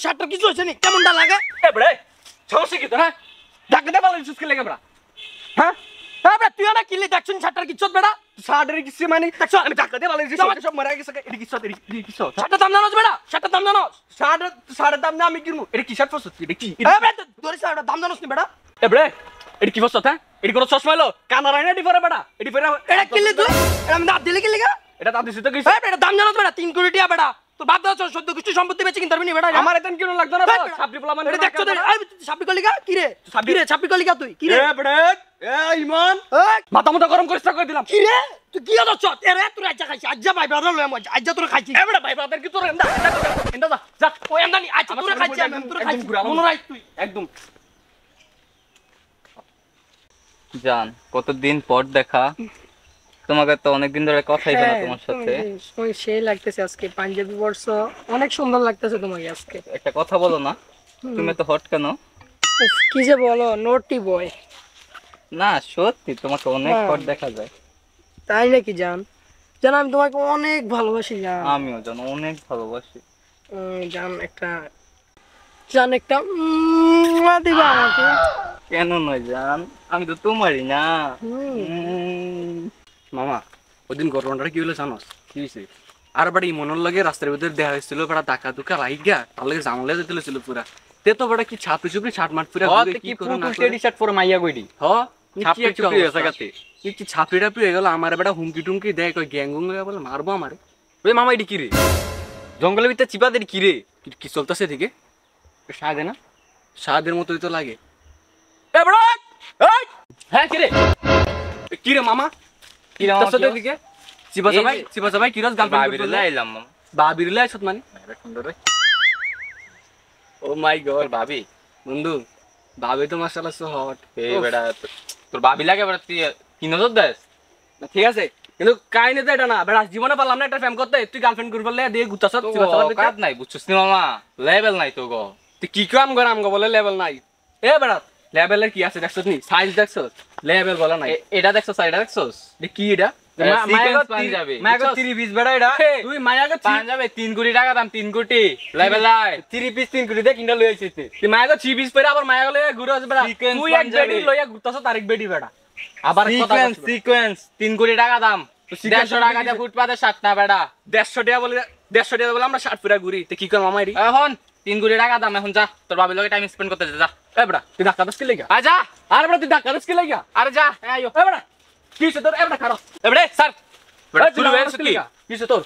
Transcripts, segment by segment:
শার্টটা কিছু হইছে নি কেমনটা লাগে এ বড়ে সমস্যা কি তো হ্যাঁ ধাক্কা দে ভালো ইউজ করে বড়া হ্যাঁ হ্যাঁ বে তুই না কিলে দেখছুন শার্টটার কিছু বেটা শার্টের কিছু মানে দেখছো আমি ধাক্কা দে ভালো ইউজ সব মারা গেছে এটি কিছু শার্টটার দাম জানোস বেটা শার্টটার দাম জানোস শার্টের দাম না আমি কিনবো এটা কি শার্ট পছন্দ এটা কি হ্যাঁ বে তোর শার্টটার দাম জানোস নি বেটা এ বড়ে এটা কি পছন্দ হ্যাঁ এটি কোন চশমা হলো কানা রাইনা এটি পরে বেটা এটি পরে এটা কিলে তুই এটা আমি দাঁত দিলে কিলে গা এটা দাম দিছিস তো কি হ্যাঁ বেটা দাম জানোস বেটা 3 কোটি টাকা বেটা তোর বাপ দাদা 14 গোষ্ঠী সম্পত্তি বেচে কিনতে পারবি নি বেটা আমার এতন কিনো লাগতো না সাপড়ি পোলা মানে এটা দেখছো তো এই সাপড়ি কলিগা কি রে সাপড়ি কলিগা তুই কি রে এ বড়ে এ ইমান এই মাথা মতো গরম করিস না কই দিলাম কি রে তুই কি হচ্ছ এরে তুই আজ্জা খাইছিস আজ্জা ভাই ব্রাদার লয় মজা আজ্জা তোর খাইছিস এ বড়ে ভাই ব্রাদার কি তোর এন্ডা যা যা ওই আমদানি আচ্ছা তোর খাইছিস আমি তোর খাইছিস মনে রাখ তুই একদম জান কতদিন পর দেখা তোমাকে তো অনেকদিন ধরে কথাই হয় না তোমার সাথে সেই লাগতেছে আজকে পাঞ্জাবি বর্ষ অনেক সুন্দর লাগতেছে তোমাকে আজকে একটা কথা বলো না তুমি তো হট কেন উফ, কি যে বলো নোটি বয় না সত্যি তোমাকে অনেক হট দেখা যায় তাই নাকি জান জান আমি তোমাকে অনেক ভালোবাসি জান আমিও জান অনেক ভালোবাসি জান একটা দিবা আমাকে কেন নয় জান আমি তো তোমারই না মামা ওদিন ঘটনাটা কি হলো জানোস কি হয়েছে আর বাড়ি মনের লাগে রাস্তার ভিতরে দেখা হয়েছিল বেড়া ডাকা দুকা লাইগা তার লাগে জামালে যেতে ছিল পুরা তে তো বেড়া কি ছাপড়ি চুপড়ি ছাট মাট পুরা ঘুরে কি করো না টি শার্ট পরে মাইয়া কইডি হ ছাপড়ি চুপড়ি হয়েছে গাতে কি ছাপড়ি টাপড়ি হয়ে গেল আমার বেড়া হুমকি টুমকি দেয় কই গ্যাং গুং বলে মারবো আমারে ওই মামা এডি কি রে জঙ্গলের ভিতরে চিপা দেরি কি রে কি চলতেছে দিকে সাদে না সাদের মতোই তো লাগে এ বড় এই হ্যাঁ কি রে কি রে মামা কি রে তোর দিকে চিবা সবাই কি রস গার্লফ্রেন্ড বাবির লাইলাম মামা বাবির লাই সত মানে সুন্দর রে ও মাই গড ভাবি বন্ধু ভাবি তো মাশাআল্লাহ সো হট এই বেটা তোর ভাবি লাগে বেটা তুই কি নজর দেস ঠিক আছে কিন্তু কাহিনী তো এটা না বেটা জীবনে পারলাম না একটা ফ্যাম করতে তুই গার্লফ্রেন্ড করে ফেললে দিয়ে গুতাছ কাট নাই বুঝছিস নি মামা লেভেল নাই তো গো তুই কি কাম কর আমগো বলে লেভেল নাই এ বেটা লেভেলের কি আছে দেখছস নি সাইজ দেখছস লেভেল বলা নাই এটা দেখছস এটা দেখছস কি এটা সিকোয়েন্স পাঞ্জাবি মায়াগো 3 পিস বেটা এটা তুই মায়াগো পাঞ্জাবি 3 কোটি টাকা দাম 3 কোটি লেভেল আই 3 পিস 3 কোটি দে কিনা লই আইছিস তুই মায়াগো 3 পিস পরে আবার মায়াগো লইয়া ঘুরে আসবে বেটা তুই এক বেডি লইয়া ঘুরতাছ তারিখ বেডি বেটা আবার সিকোয়েন্স 3 কোটি টাকা দাম 150 টাকা দিয়ে ফুটপাতে শার্ট না বেটা 150 টাকা বলে আমরা শার্ট পুরা ঘুরি তে কি কর মামা এরি এখন 3 কোটি টাকা দাম এখন যা তোর বাবির লগে টাইম স্পেন্ড করতে যা এ বেটা তুই ধাক্কা দস কি লাগা আ যা আরে বেটা তুই ধাক্কা দস কি লাগা আরে যা আইও এ বেটা কিছে তোর এ বেটা খারাপ এ বেটা স্যার বেটা তুই তুই বেটা কি কিছে তোর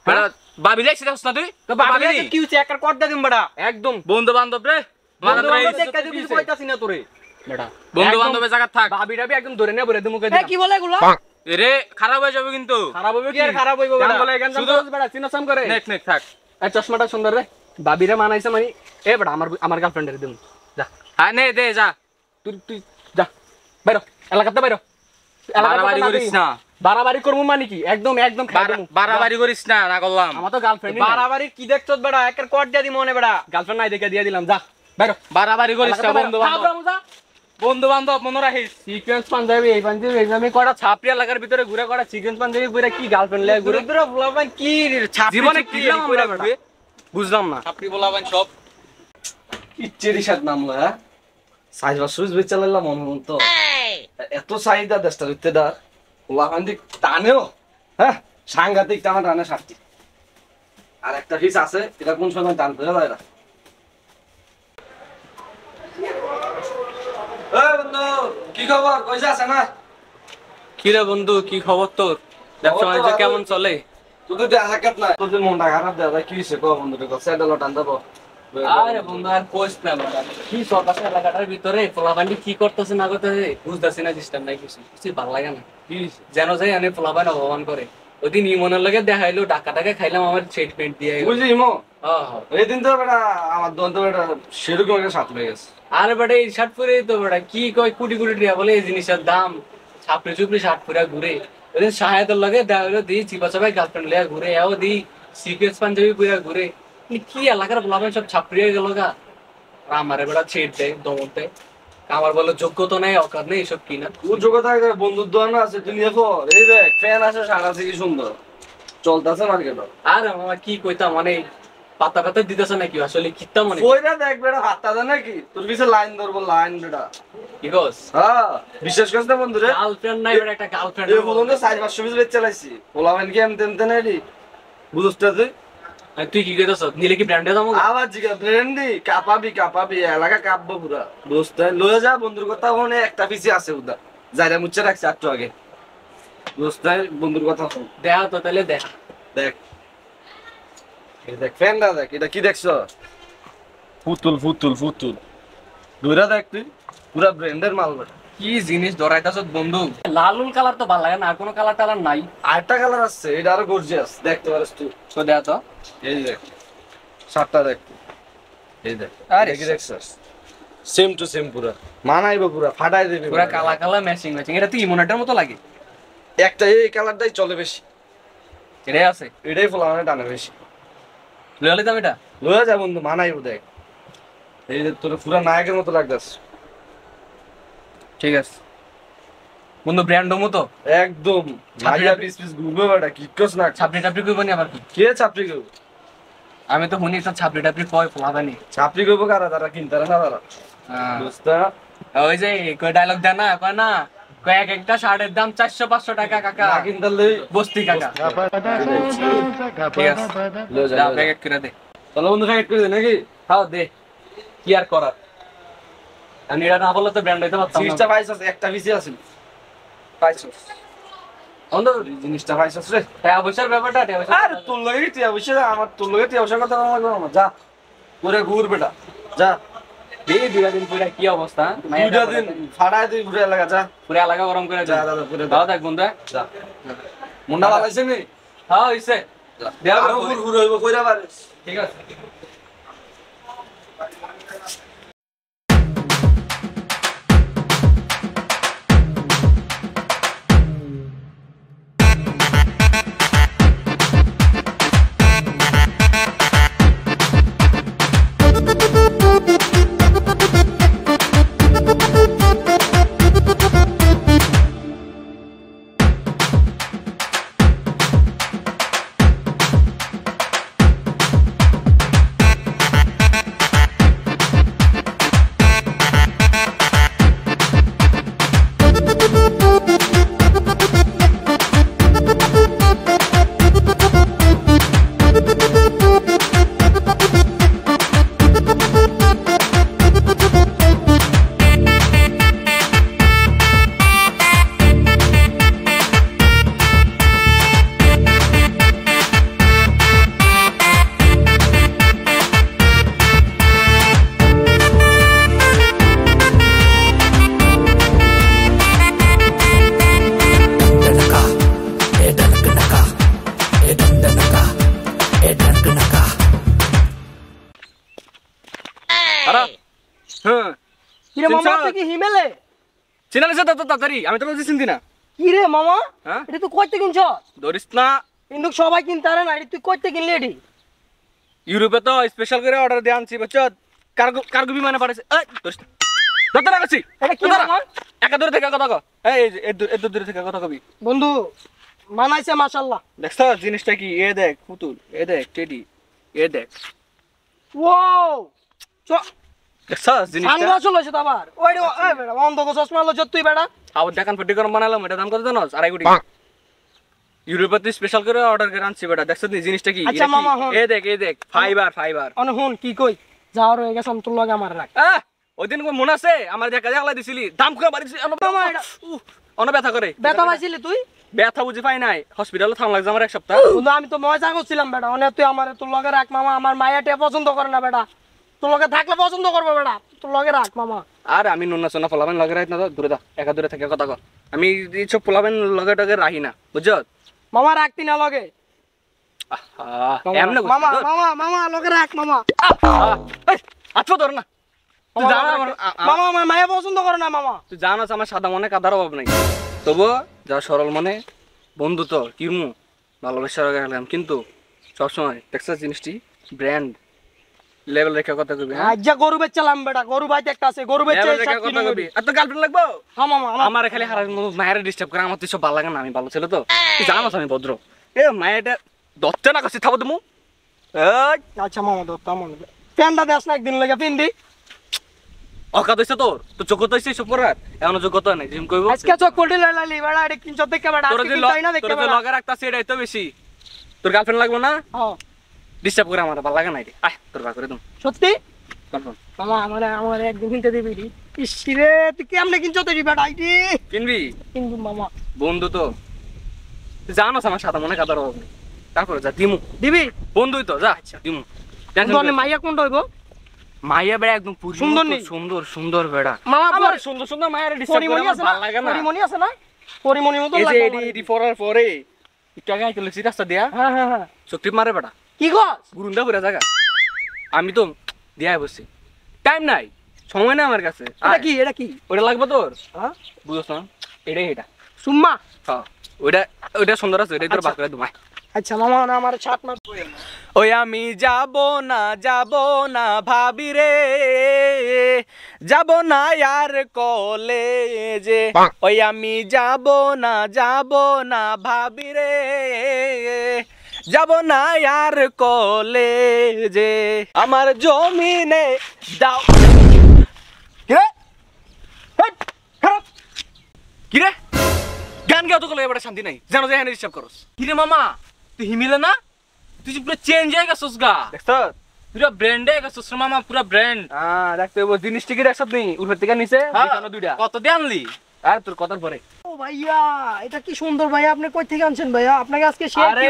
বেটা বাবি লাইছিস না তুই তো বাবা কি হইছে একবার কর দে দিম বেটা একদম বন্ধু বান্ধব রে বন্ধু বান্ধব দেখা দিবি কইতাছি না তোরে বেটা বন্ধু বান্ধবের জায়গা থাক ভাবিটা একদম ধরে নে বলে দিমুকে কি বলে এগুলো রে খারাপ হয়ে যাবে কিন্তু খারাপ হবে কি আর খারাপ হইব বেটা বলে এখান শুধু বেটা চিনাসাম করে নেক নেক থাক এই চশমাটা সুন্দর রে ভাবিরা মানাইছে মানে এ বেটা আমার গার্লফ্রেন্ডের দিম যা হ্যাঁ নে দে যা তুই যা বাইরো এলাকাতে বাইরো বাড়াবাড়ি করিস না বাড়াবাড়ি করবো মানে কি একদম বাড়াবাড়ি করিস না না করলাম আমার তো গার্লফ্রেন্ড বাড়াবাড়ি কি দেখছস বেটা একের কট দিয়া দি মনে বেটা গার্লফ্রেন্ড নাই দেখে দিয়ে দিলাম যা বাইরো বাড়াবাড়ি করিস না বন্ধু বান্ধব মনে রাখিস সিকোয়েন্স পাঞ্জাবি এই আমি কটা ছাপড়ি এলাকার ভিতরে ঘুরে কটা সিকোয়েন্স পাঞ্জাবি ঘুরে কি গার্লফ্রেন্ড লাগে ঘুরে ঘুরে বলবেন কি জীবনে কি করে বুঝলাম না ছাপড়ি বলাবেন সব ইচ্ছেরই সাথে নামলো হ্যাঁ সাইজ বা সুইচ বেচ চালাইলাম মন তো এত চাহিদা দেশটা হইতে দার ওলাকান্দি টানেও হ্যাঁ সাংঘাতিক টানা টানে সাথী আর একটা ফিস আছে এটা কোন সময় টানতে যায় না বন্ধু কি খবর কইসা আছে না কি রে বন্ধু কি খবর তোর ব্যবসা বাণিজ্য কেমন চলে তুই তো এলাকাত না তোর মনটা খারাপ দেয় কি হয়েছে কো বন্ধু দেখো স্যান্ডেল টান দেবো আরে বন্ধু আর কোচ না কি সরকার এলাকাটার ভিতরে পোলাবান্ডি কি করতেছে না করতেছে বুঝতেছি না সিস্টেম নাই কিছু ভালো লাগে না কি যেন যাই আমি পোলাবান অপমান করে ওইদিন ইমনের লগে দেখাইলো টাকা খাইলাম আমার সেট পেন্ট দিয়ে বুঝলি ইমো এই দিন তো বেটা আমার দোকান তো বেটা সেরকম একটা সাথ হয়ে গেছে আরে বেটা এই শার্ট পরে তো বেটা কি কয় কোটি কোটি টাকা বলে এই জিনিসের দাম ছাপড়ে চুপড়ে শার্ট পরে ঘুরে ওইদিন সাহায্যের লগে দেখা হইলো দি চিপা চাপাই গার্লফ্রেন্ড লিয়া ঘুরে এও দি সিকুয়েন্স পাঞ্জাবি পরে ঘুরে কি এলাকার পোলাবেন সব ছাপড়িয়ে গেল গা আমারে বেটা ছেড় দেয় দমক দেয় আমার বলে যোগ্যতা নেই অকার নেই এসব কিনা তোর যোগ্যতা বন্ধুর দোকান আছে তুই নিয়ে পর এই দেখ ফ্যান আছে সারা থেকে সুন্দর চলতেছে মার্কেট আর মামা কি কইতাম মানে পাতা পাতা দিতেছ নাকি আসলে কিত্তা মনে কইরা দেখ বেটা হাতটা দে নাকি তোর পিছে লাইন ধরবো লাইন বেটা কি কস হ্যাঁ বিশ্বাস করছ না বন্ধু রে গার্লফ্রেন্ড নাই বেটা একটা গার্লফ্রেন্ড এই বলুন 4-500 পিস বেচ চালাইছি পোলাবেন কি এমন তেমন নেই বুঝছস তুই তুই কি কইতাছ নিলে কি ব্র্যান্ডে দাম আবার জিগা ফ্রেন্ডি কাপাবি এলাকা কাঁপবো পুরা দোস্ত লয়ে যা বন্ধুর কথা মনে একটা পিসি আছে উদা যাইরা মুচ্ছে রাখছে একটু আগে দোস্ত বন্ধুর কথা শোন দেখা তো তাহলে দেখা দেখ এই দেখ ফ্রেন্ডা দেখ এটা কি দেখছ ফুতুল দুইরা দেখ তুই পুরা ব্র্যান্ডের মাল বেটা কি জিনিস ধরাইতাছ বন্ধু লালুল কালার তো ভালো লাগে না আর কোনো কালার টালার নাই আরেকটা কালার আছে এটা আরো গর্জিয়াস দেখতে পারিস তুই তো দেখা তো এই দেখ শার্টটা দেখ এই দেখ আরে কি দেখছস সেম টু সেম পুরা মানাইবো পুরা ফাটাই দেবে পুরা কালা কালা ম্যাচিং এটা তো ইমোনেটার মতো লাগে একটা এই কালারটাই চলে বেশি এটাই আছে এটাই ফলানো টানে বেশি লয়ালে দাম এটা লয়ে যা বন্ধু মানাইবো দেখ এই যে তোর পুরা নায়কের মতো লাগতাস ঠিক আছে বন্ধু ব্র্যান্ড মতো একদম মাইয়া পিস ঘুরবে বেটা কি কস না ছাপড়ি টাপড়ি কইব নি আবার কি কে চাপড়ি গো আমি তো শুনি তো ছাপড়ি টাপড়ি কয় ফলাবানি চাপড়ি গো কারা তারা কিনতারে না তারা দোস্তা ওই যে কয় ডায়লগ দেন না কয় না কয় এক একটা শার্টের দাম 400-500 টাকা কাকা না কিনতালে বস্তি কাকা ঠিক আছে লয়ে যা যা প্যাকেট করে দে চলো বন্ধু প্যাকেট করে দে নাকি খাও দে কি আর করার আমি এটা না বললে তো ব্র্যান্ড হইতে পারতাম না জিনিসটা পাইছস একটা পিসি আছে পাইছস বন্ধু জিনিসটা পাইছস রে টাকা পয়সার ব্যাপারটা টাকা পয়সা আর তোর লগে তুই অবশ্যই আমার তোর লগে তুই অবশ্যই কথা বলবো আমার যা পুরো ঘুর বেটা যা এই দুই দিন পুরা কি অবস্থা দুইটা দিন ফাড়ায় তুই ঘুরে লাগা যা পুরা এলাকা গরম করে যা যা দাদা পুরো দাও দেখ বন্ধু যা মুন্ডা ভালো আছে নি হ্যাঁ হইছে দেয়া আরো ঘুর ঘুর হইব কইরা পারিস ঠিক আছে কিরে মামা তুই কি হিমেলে চিনালে তো তাড়াতাড়ি আমি তো বলছি চিনতি না কিরে মামা হ্যাঁ এটা তুই কইতে কিনছ ধরিস না কিন্তু সবাই কিনতারে না এটা তুই কইতে কিনলি এটি ইউরোপে তো স্পেশাল করে অর্ডার দিয়ে আনছি বুঝছো কার্গো কার্গো বিমানে পাঠাইছে এই ধরিস না ধরতে না করছি এটা কি মামা একা দূরে থেকে কথা কও এই এত দূরে থেকে কথা কবি বন্ধু মানাইছে মাশাআল্লাহ দেখছ জিনিসটা কি এ দেখ পুতুল এ দেখ টেডি এ দেখ ওয়াও দেখছ জিনিসটা সানগ্লাস লইছে তো আবার ওই রে এই বেটা অন্ধ গো চশমা লইছ তুই বেটা আবার দেখান ফটি গরম বানালাম এটা দাম কত জানোস 2.5 কোটি ইউরোপে তো স্পেশাল করে অর্ডার করে আনছি বেটা দেখছ নি জিনিসটা কি আচ্ছা মামা, হন। এ দেখ ফাইবার অনে হুন কি কই যাওয়ার হয়ে গেছে তোর লগে আমার রাখ ওই দিন মনে আছে আমার দেখা দেখলা দিছিলি দাম করে বাড়ি মামা এটা অন ব্যথা করে ব্যথা পাইছিলি তুই ব্যথা বুঝি পাই নাই হসপিটালে থাম লাগছে আমার এক সপ্তাহ বন্ধু আমি তো মজা করছিলাম বেটা অনে তুই আমার তোর লগে রাখ মামা আমার মায়াটা পছন্দ করে না বেটা তোর লগে থাকলে পছন্দ করবে বেটা তোর লগে রাখ মামা আর আমি নুনা সোনা ফলাবেন লগে রাখি না তো দূরে দা একা দূরে থেকে কথা কর আমি এইসব ফলাবেন লগে টগে রাখি না বুঝছো মামা রাখতি না লগে এমনে মামা মামা মামা লগে রাখ মামা আচ্ছা ধর না তুই জানো মামা আমার মায়া পছন্দ করে না মামা তুই জানো আমার সাদা মনে কাদার অভাব নাই তবু যা সরল মনে বন্ধু তো কিরমু ভালোবাসার গেলাম কিন্তু সবসময় দেখছিস জিনিসটি ব্র্যান্ড লেভেল রেখে কথা কবি হ্যাঁ আজ্জা গরু বেচলাম বেটা গরু ভাই একটা আছে গরু বেচে লেভেল রেখে কথা কবি আর তো গার্লফ্রেন্ড লাগবো হ্যাঁ মামা আমার খালি হারা মায়ের ডিস্টার্ব করে আমার তো সব ভালো লাগে না আমি ভালো ছিল তো তুই জানোস আমি ভদ্র এ মায়েরটা ধরতে না কাছে থাকো তুমি এই আচ্ছা মামা ধরতাম মনে প্যান্টটা দেশ না একদিন লেগে পিন্ডি অকাত হইছে তোর তো যোগ্যতা হইছে সব করার এখনো যোগ্যতা নাই জিম কইবো আজকে চোখ পড়ে লাইলি বেড়া এটা কিনছ দেখে বেড়া তোর আজকে যে কিনতাই না দেখে তোর যে বেড়া লগে রাখতাছিস এটাই তো বেশি তোর গার্লফ্রেন্ড লাগবে না হ্যাঁ ডিস্টার্ব করে আমার ভালো লাগে না রে আয় তোর ভাগ করে দম সত্যি কনফার্ম মামা আমার একদিন কিনতে দিবি রে ইসরে তুই কেমনে কিনছ তুই বেড়া আইডি কিনবি কিন্তু মামা বন্ধু তো তুই জানোস আমার সাদা মনে কাদার অভাব নেই তারপরে যা দিমু দিবি বন্ধুই তো যা দিমু টেনশন তোর মাইয়া কোনটা হইব মাইয়া বেড়া একদম পুরি সুন্দর নেই? সুন্দর সুন্দর বেড়া মামা আমার সুন্দর সুন্দর মায়ের ডিস্টার্ব করে পরিমণি আমার আছে ভালো না লাগে না পরিমণি আছে না পরিমণির মতো এই যে লাগে এডি এডি পড়ার পরে একটু আগে আইতে লইছি রাস্তা দিয়া হ্যাঁ হ্যাঁ হ্যাঁ চোখটি মারে বেড়া কি গছ গুরুন্দা পুরা জায়গা আমি তো দিয়া বসছি টাইম নাই সময় না আমার কাছে এটা কি ওটা লাগবে তোর হ্যাঁ বুঝছ না এটাই এটা সুম্মা হ্যাঁ ওইটা ওইটা সুন্দর আছে ওইটাই তোর আচ্ছা। বাকরে দুমাই আচ্ছা মামা না আমার ছাট মার ওই আমি যাব না ভাবি রে যাব না আর কলেজে ওই আমি যাব না ভাবি রে যাব না আর কলেজে আমার জমিনে দাও কিরে হেট, খারাপ কিরে গান গাও তো কলে এবারে শান্তি নাই জানো যে এখানে ডিস্টার্ব করস কিরে মামা তুই হিমিলে না তুই পুরো চেঞ্জ হয়ে গেছিস গা দেখছ পুরো ব্র্যান্ড হয়ে গেছিস মামা পুরো ব্র্যান্ড হ্যাঁ দেখতে হবে জিনিসটা কি দেখছ তুই উপর থেকে নিচে দুইটা দুইটা কত দিয়ে আনলি আর তোর কথার পরে ও ভাইয়া এটা কি সুন্দর ভাইয়া আপনি কই থেকে আনছেন ভাইয়া আপনাকে আজকে শেয়ার আরে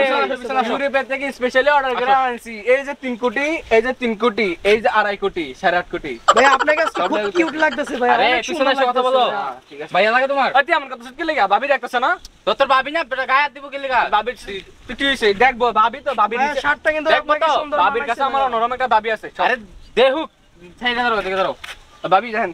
ইউরোপের থেকে স্পেশালি অর্ডার করে আনছি এই যে 3 কোটি এই যে 3 কোটি এই যে 2.5 কোটি 8.5 কোটি ভাইয়া আপনাকে আজকে খুব কিউট লাগতেছে ভাইয়া আরে অনেক পিছনে সুন্দর এসে কথা বলো লাগতেছে ভাইয়া। ঠিক আছে ভাইয়া লাগে তোমার আরে আমার কথা কি লাগা ভাবি দেখতেছ না তোর ভাবি না গায়ে হাত দিব কি লাগা ভাবি তুই কি হইছে দেখবো ভাবি তো ভাবি ভাইয়া, নিচে শার্টটা কিন্তু দেখবো আপনাকে তো সুন্দর ভাবির কাছে মানাইছে আমার ভাইয়া। নরম একটা ভাবি আছে আরে দেহুক থেকে ধরো ভাবি দেখেন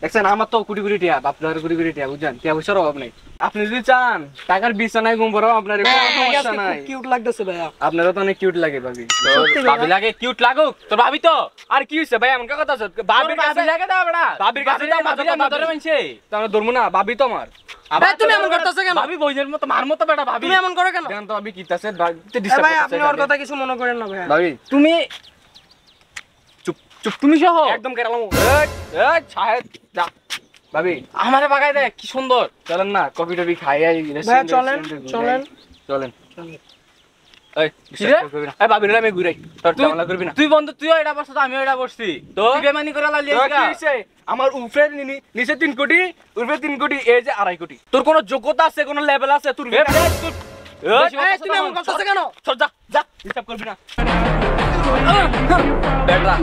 দেখছেন আমার তো কোটি কোটি টিয়া আপনার কোটি কোটি টিয়া বুঝছেন টিয়া পয়সার অভাব নাই আপনি যদি চান টাকার বিছানায় ঘুম পড়াও আপনার কোনো ভাইয়া, আপনাকে সমস্যা আজকে নাই খুব কিউট লাগতেছে ভাইয়া আপনারও তো অনেক কিউট লাগে ভাবি সত্যি ভাইয়া? ভাবি লাগে কিউট লাগুক তো ভাবি তো আর কি হইছে ভাই এমন কথা আছে ভাবির কাছে লাগে না বড়া ভাবির কাছে তো আমার ভাবি ধরে মানছে তাহলে ধর্ম না ভাবি তো আমার ভাই, তুমি এমন করতেছো কেন? ভাবি বইনের মতো মার মতো বেটা ভাবি তুমি এমন করো কেন দেন তো ভাবি কিতাছে ভাবিতে এ ডিস্টার্ব ভাই আপনি ওর কথা কিছু মনে করেন না ভাইয়া ভাবি তুমি চুপ চুপ তুমি সহ একদম কেরালাম এই শাহেদ যা ভাবি আমারে বাগাই দে কি সুন্দর চলেন না কফি টফি খাই আই ভাইয়া চলেন চলেন চলেন চলেন। এই কিরে? এই ভাবি রে আমি ঘুরাই তোর তুই ঝামেলা করবি না তুই বন্ধু তুইও এটা বসছ আমিও এটা বসছি তো? তুই বেমানি করে লালি তোর কি হইছে? আমার উপরে নিচে 3 কোটি উপরে 3 কোটি এই যে 2.5 কোটি তোর কোনো যোগ্যতা আছে কোনো লেভেল আছে তোর বেশি এই, তুমি এমন করতেছো কেন চল যা যা হিসাব করবি না বেড়া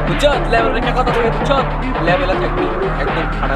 বুঝছ লেভেল রেখে কথা বলে বুঝছ লেভেলে থাকবি একদম খাড়া